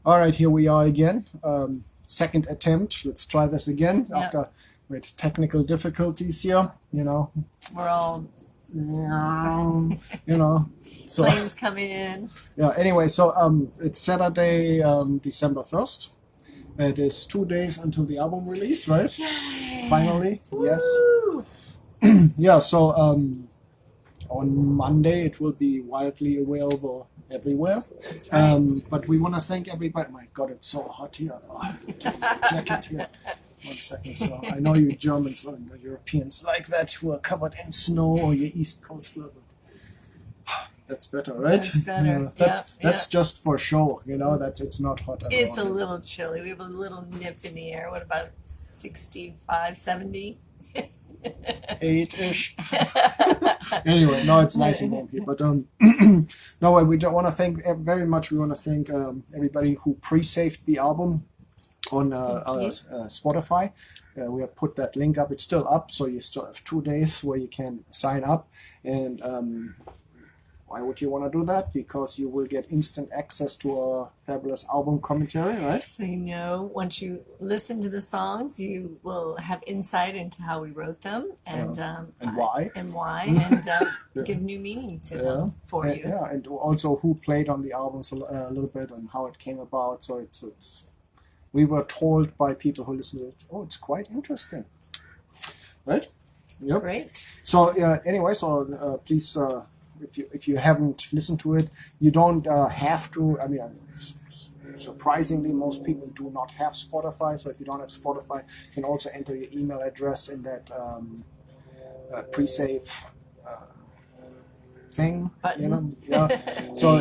All right, here we are again. Second attempt. Let's try this again after with technical difficulties here. We're all, So planes coming in. yeah. Anyway, so it's Saturday, December 1st. It is 2 days until the album release, right? Yay! Finally, yes. Woo! Yeah. So on Monday it will be widely available everywhere. That's right. But we want to thank everybody. My God, it's so hot here. Oh, take my jacket here. 1 second. So I know you Germans or Europeans like that who are covered in snow or your East Coast level. That's better, right? That's better. That's just for show, that it's not hot at all. It's a little chilly. We have a little nip in the air. What about 65, 70? 8-ish. Anyway, no, it's nice and warm here. But no, we don't want to thank very much. We want to thank everybody who pre-saved the album on Spotify. We have put that link up. It's still up, so you still have 2 days where you can sign up. And why would you want to do that? Because you will get instant access to a fabulous album commentary, right? So once you listen to the songs, you will have insight into how we wrote them and why. And give new meaning to them for you. Yeah, and also who played on the albums a little bit and how it came about. So it's we were told by people who listened to it, it's quite interesting, right? Yep. Great. So anyway, please. If you haven't listened to it, you don't have to. I mean, surprisingly, most people do not have Spotify. So if you don't have Spotify, you can also enter your email address in that pre-save thing. Button. So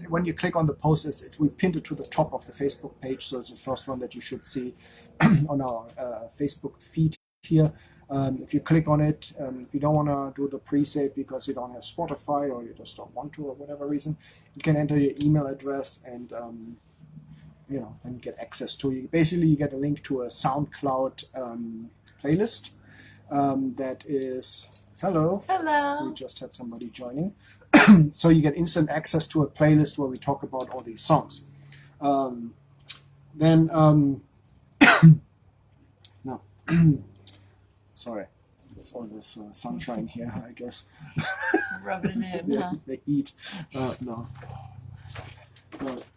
when you click on the post, we pinned it to the top of the Facebook page. So it's the first one that you should see on our Facebook feed here. If you click on it, if you don't want to do the pre-save because you don't have Spotify or you just don't want to or whatever reason, you can enter your email address and and get access to it. Basically, you get a link to a SoundCloud playlist that is hello. We just had somebody joining. So you get instant access to a playlist where we talk about all these songs. No. Sorry, it's all this sunshine here, I guess. Rubbing it in, huh? The heat. No.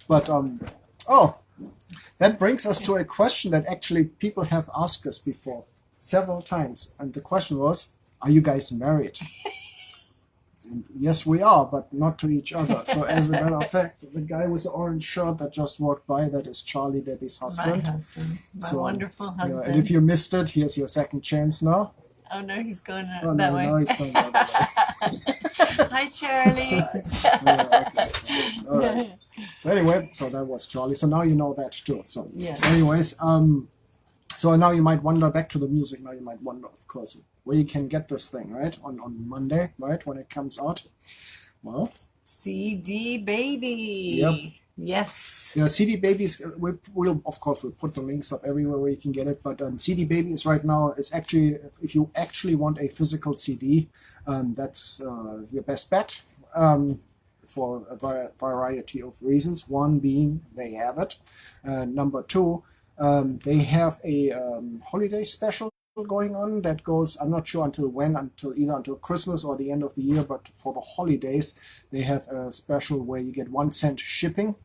But, that brings us to a question that actually people have asked us before several times. And the question was, are you guys married? And yes, we are, but not to each other. So as a matter of fact, the guy with the orange shirt that just walked by, that is Charlie, Debbie's husband. My husband. My wonderful husband. Yeah, and if you missed it, here's your second chance now. Oh, no, he's going that way. No, he's going that way. Hi, Charlie. Okay. All right. So anyway, so that was Charlie. So now you know that too. So anyways, so now you might wonder, back to the music, now you might wonder, of course, where you can get this thing, right? On Monday, right? When it comes out. Well, CD Baby. Yep. Yes. Yeah, CD Babies, we'll put the links up everywhere where you can get it. But CD Baby is right now, it's actually, if you actually want a physical CD, that's your best bet for a variety of reasons. One being they have it. Number two, they have a holiday special going on that goes, I'm not sure until when, until Christmas or the end of the year, but for the holidays they have a special where you get 1 cent shipping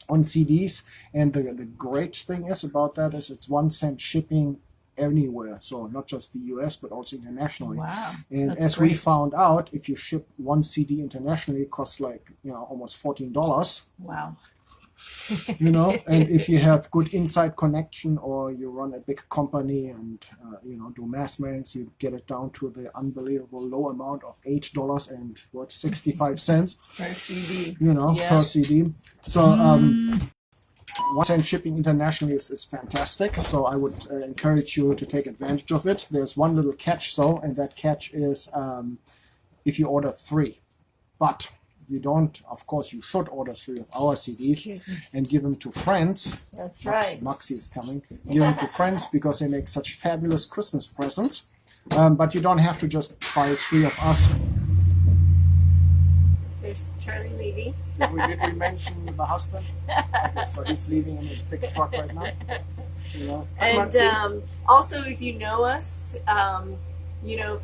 on CDs. And the great thing is about that is it's 1 cent shipping anywhere, so not just the US but also internationally. Wow. And That's as great. we found out, if you ship 1 CD internationally, it costs almost $14. Wow. And if you have good inside connection or you run a big company and do mass mailings, you get it down to the unbelievable low amount of $8 and 65 cents per CD. Per CD. So 1 cent shipping internationally is fantastic. So I would encourage you to take advantage of it. There's one little catch though, and that catch is if you order 3. But you don't, of course, you should order 3 of our CDs and give them to friends. That's right. Moxie is coming. Give them to friends because they make such fabulous Christmas presents. But you don't have to just buy 3 of us. There's Charlie Lee. CD. Did we mention the husband? Okay, so he's leaving in his big truck right now. You know, And also, if you know us,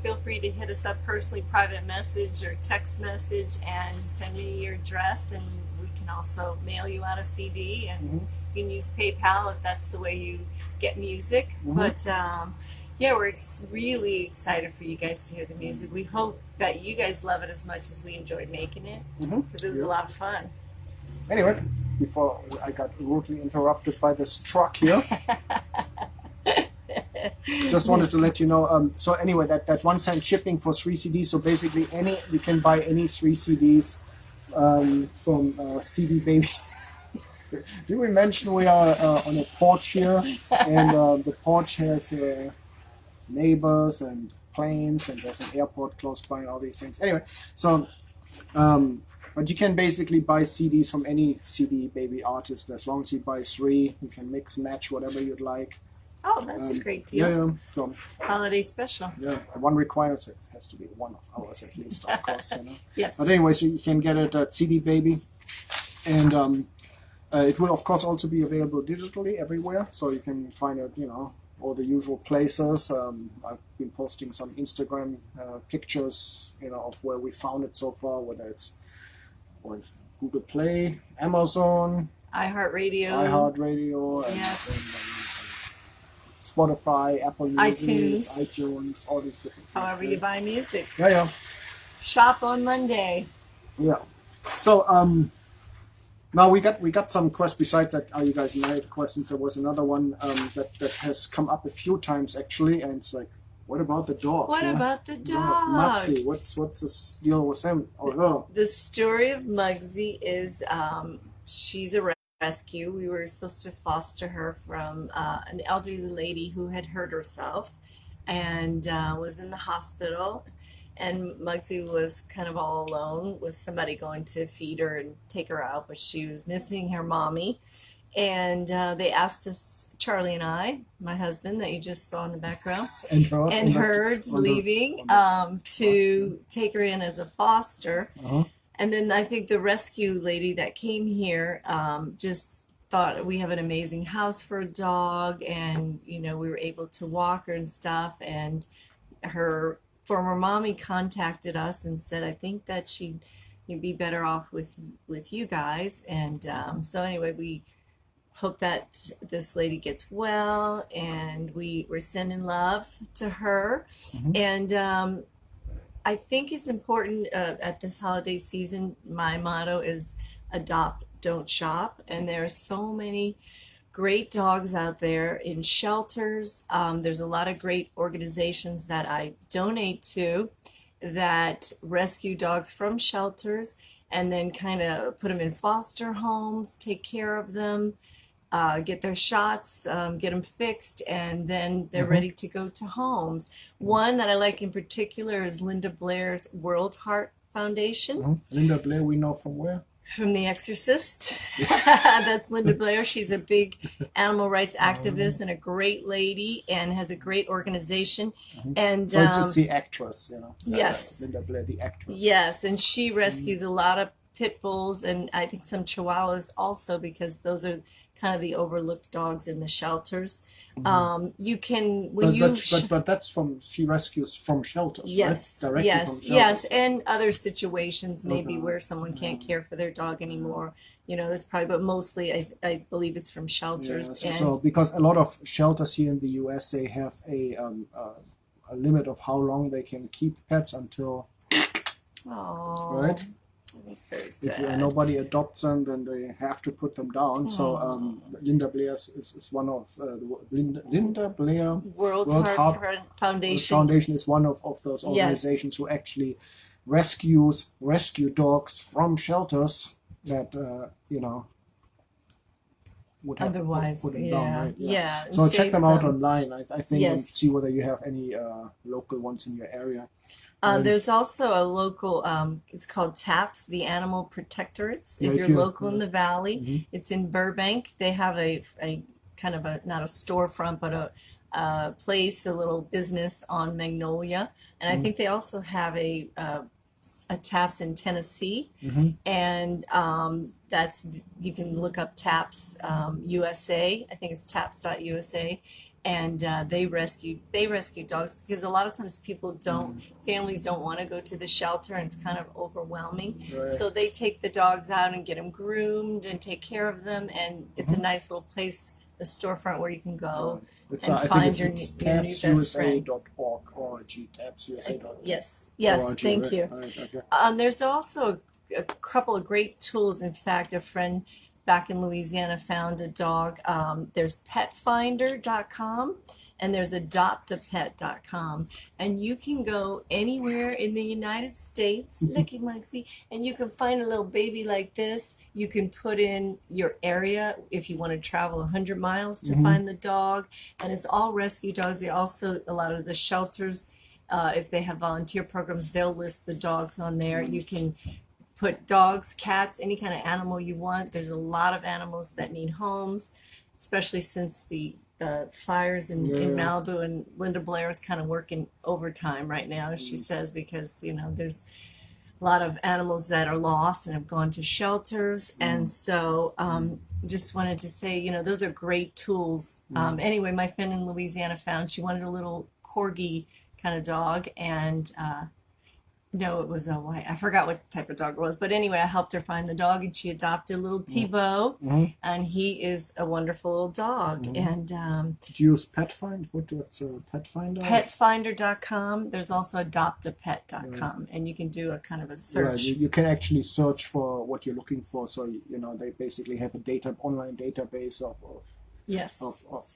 feel free to hit us up personally, private message or text message, and send me your address, and we can also mail you out a CD. And you can use PayPal if that's the way you get music. But yeah, we're really excited for you guys to hear the music. We hope that you guys love it as much as we enjoyed making it, because it was a lot of fun. Anyway, before I got rudely interrupted by this truck here, just wanted to let you know. So anyway, that 1 cent shipping for 3 CDs. So basically, you can buy any 3 CDs from CD Baby. Did we mention we are on a porch here, and the porch has neighbors and planes, and there's an airport close by, and all these things. Anyway, so but you can basically buy CDs from any CD Baby artist. As long as you buy 3, you can mix match whatever you'd like. Oh, that's a great deal. Yeah, so holiday special. Yeah, the one requires it has to be 1 of ours at least, of course. Yes. But anyway, so you can get it at CD Baby, and it will of course also be available digitally everywhere. So you can find it, all the usual places. I've been posting some Instagram pictures, of where we found it so far, whether it's Google Play, Amazon, iHeartRadio, yes. and Spotify, Apple Music, iTunes, all these different things. However you buy music. Yeah. Shop on Monday. Yeah. So now we got some questions besides that. Are you guys married? Questions. There was another one that has come up a few times actually, and it's like, what about the dog? What about the dog? Mugsy. What's the deal with him or her? The story of Mugsy is she's a rescue. We were supposed to foster her from an elderly lady who had hurt herself and was in the hospital. And Mugsy was kind of all alone with somebody going to feed her and take her out, but she was missing her mommy. And they asked us, Charlie and I, my husband that you just saw in the background, and Herd's leaving to take her in as a foster. And then I think the rescue lady that came here just thought we have an amazing house for a dog, and we were able to walk her and stuff. And her former mommy contacted us and said, I think that you'd be better off with you guys. And so anyway, we hope that this lady gets well, and we're sending love to her. And I think it's important at this holiday season. My motto is adopt, don't shop. And there are so many great dogs out there in shelters. There's a lot of great organizations that I donate to that rescue dogs from shelters and then kind of put them in foster homes, take care of them, get their shots, get them fixed, and then they're ready to go to homes. One that I like in particular is Linda Blair's World Heart Foundation. Linda Blair, we know from where? From The Exorcist. That's Linda Blair. She's a big animal rights activist and a great lady, and has a great organization. And so it's the actress, Yes. Linda Blair, the actress. Yes, and she rescues a lot of pit bulls, and I think some chihuahuas also, because those are kind of the overlooked dogs in the shelters. You can but that's she rescues from shelters. Yes, right? Directly from shelters. Yes, and other situations maybe where someone can't care for their dog anymore. There's probably, but mostly I believe it's from shelters. Yeah, so because a lot of shelters here in the U.S. they have a limit of how long they can keep pets until. Oh, right. If nobody adopts them, then they have to put them down. So Linda Blair is one of Linda Blair World Heart Foundation. Foundation is one of those organizations who actually rescue dogs from shelters that would have otherwise put them down. Right? Yeah. So check them out online. I think, and see whether you have any local ones in your area. There's also a local, it's called TAPS, the Animal Protectorates. If you're local in the Valley, it's in Burbank. They have a kind of not a storefront, but a place, a little business on Magnolia. And I think they also have a Taps in Tennessee, and that's you can look up Taps USA. I think it's taps.usa, and they rescue dogs because a lot of times families don't want to go to the shelter and it's kind of overwhelming. Right. So they take the dogs out and get them groomed and take care of them, and it's a nice little place, a storefront where you can go and I find think it's your new best friend. tapsusa.org, tapsusa.org. Yes, thank you. Right, okay. There's also a couple of great tools. In fact, a friend back in Louisiana found a dog. There's petfinder.com and there's adoptapet.com. And you can go anywhere in the United States, looky Moxie, and you can find a little baby like this. You can put in your area if you want to travel 100 miles to find the dog. And it's all rescue dogs. They also, a lot of the shelters, if they have volunteer programs, they'll list the dogs on there. You can put dogs, cats, any kind of animal you want. There's a lot of animals that need homes, especially since the fires in Malibu, and Linda Blair is kind of working overtime right now, as she says, because there's a lot of animals that are lost and have gone to shelters. And so just wanted to say, those are great tools. Anyway, my friend in Louisiana she wanted a little corgi kind of dog, and no, it was a white. I forgot what type of dog it was, but anyway, I helped her find the dog, and she adopted little Thibaut, and he is a wonderful little dog. And did you use Petfind? What's Petfinder? Petfinder.com. There's also adoptapet.com, and you can do a kind of a search. Yeah, you can actually search for what you're looking for. So they basically have a online database of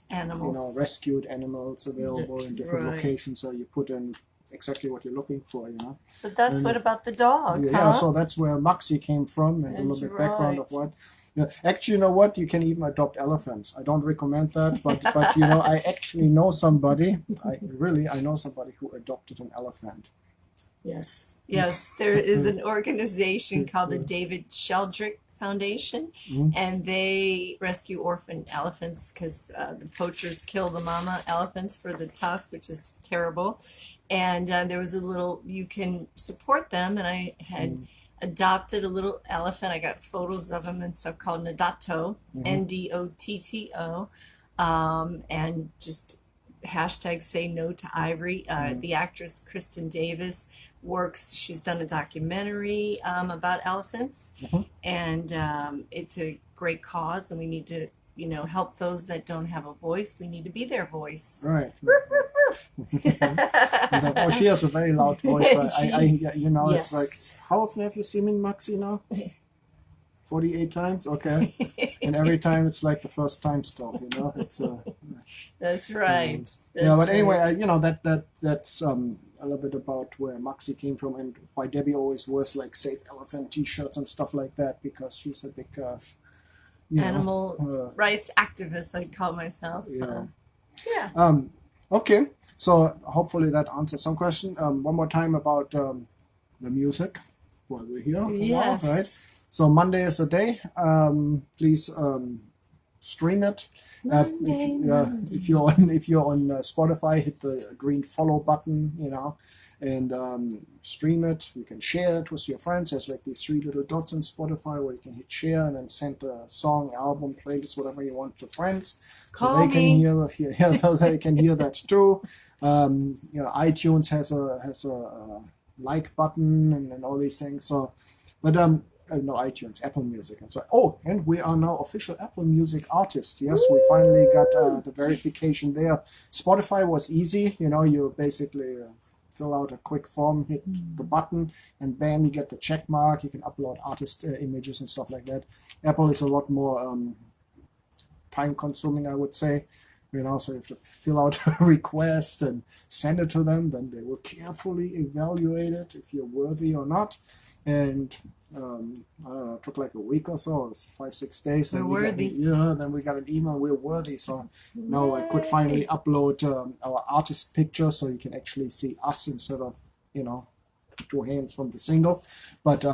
animals, rescued animals available in different locations. So you put in exactly what you're looking for, So that's what about the dog, so that's where Moxie came from, and a little bit background of what. Actually, what? You can even adopt elephants. I don't recommend that, but I actually know somebody. I know somebody who adopted an elephant. Yes, there is an organization called the David Sheldrick Foundation, and they rescue orphan elephants because the poachers kill the mama elephants for the tusk, which is terrible. And there was you can support them, and I had adopted a little elephant. I got photos of him and stuff, called Ndotto, Ndotto, and just hashtag say no to Ivory. The actress Kristen Davis she's done a documentary about elephants, and it's a great cause, and we need to help those that don't have a voice. We need to be their voice. Right. She has a very loud voice. It's like, how often have you seen me, Moxie, now? 48 times? Okay. And every time it's like the first time stop, It's That's right. But anyway, that's a little bit about where Moxie came from and why Debbie always wears like Save Elephant t-shirts and stuff like that, because she's a big animal rights activist, I call myself. Okay, so hopefully that answers some question. One more time about the music while we're here. Yes. Right. So Monday is the day. Please stream it. If you're on Spotify, hit the green follow button, and stream it. You can share it with your friends. There's like these 3 little dots in Spotify where you can hit share and then send the song, album, playlist, whatever you want to friends. Call so they me. They can hear that too. iTunes has a like button and all these things. So, but no, iTunes, Apple Music. I'm sorry. Oh, and we are now official Apple Music artists. Yes, we finally got the verification there. Spotify was easy. You basically fill out a quick form, hit the button, and bam, you get the check mark. You can upload artist images and stuff like that. Apple is a lot more time-consuming, I would say. So you have to fill out a request and send it to them. Then they will carefully evaluate it if you're worthy or not. And I don't know, it took like a week or so. It's 5-6 days. We're worthy. Then we got an email. We're worthy. So now I could finally upload our artist picture, so you can actually see us instead of 2 hands from the single. But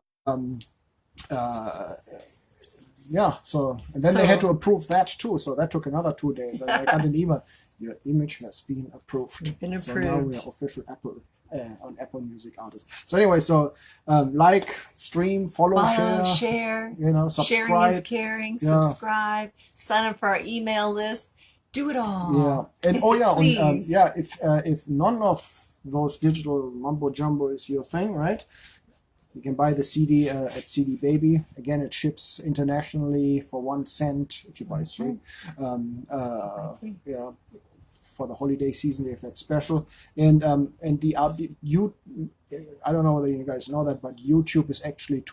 so and then they had to approve that too. So that took another 2 days. And I got an email. Your image has been approved. Been approved. So now we are official Apple on Apple Music artists. So anyway, so like, stream, follow, Share. you know, Sharing is subscribe. caring. Yeah. Subscribe. Sign up for our email list. Do it all. Yeah, and oh yeah, Please. if none of those digital mumbo jumbo is your thing, right? You can buy the CD at CD Baby. Again, it ships internationally for 1 cent if you buy 3. Yeah, for the holiday season, if that's special. And you, I don't know whether you guys know that, but YouTube is actually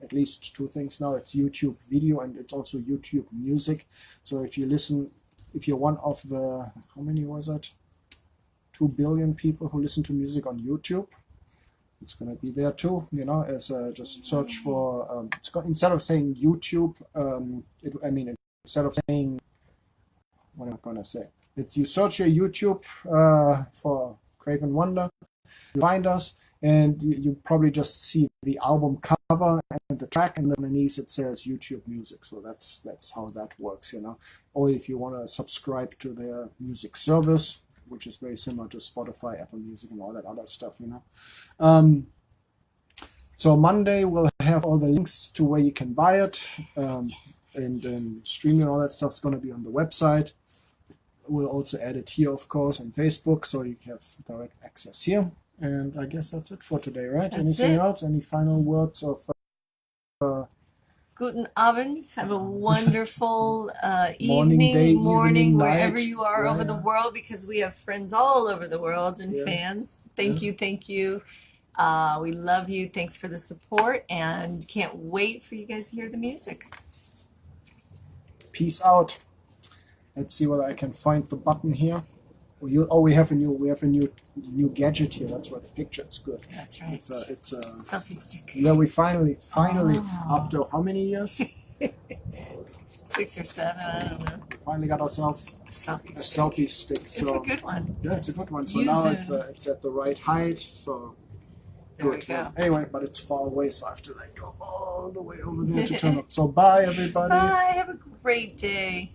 at least two things now. It's YouTube video and it's also YouTube music. So if you're one of the, how many was it? 2 billion people who listen to music on YouTube. It's going to be there too, you know, as just search for, instead of saying YouTube, instead of saying, what am I going to say? You search your YouTube for Crave and Wonder, you find us, and you probably just see the album cover and the track, and underneath it says YouTube Music. So that's how that works, you know. Or if you want to subscribe to their music service, which is very similar to Spotify, Apple Music, and all that other stuff, you know. So Monday we'll have all the links to where you can buy it, and streaming and all that stuff is going to be on the website. We'll also add it here, of course, on Facebook, so you have direct access here. And I guess that's it for today, right? Anything else? Any final words of? Guten Abend. Have a wonderful Morning, morning, wherever night. you are over the world, because we have friends all over the world and fans. Thank you. We love you. Thanks for the support, and can't wait for you guys to hear the music. Peace out. Let's see whether I can find the button here. We have a new gadget here. That's why the picture is good. That's right. It's a selfie stick. Yeah, we finally, after how many years? 6 or 7, I don't know. Finally got ourselves A selfie a stick. selfie stick. It's So a good one. yeah, it's a good one. So Use now it. it's at the right height. So There we good. go. Anyway, but it's far away, so I have to like go all the way over there to turn up. So bye, everybody. Bye. Have a great day.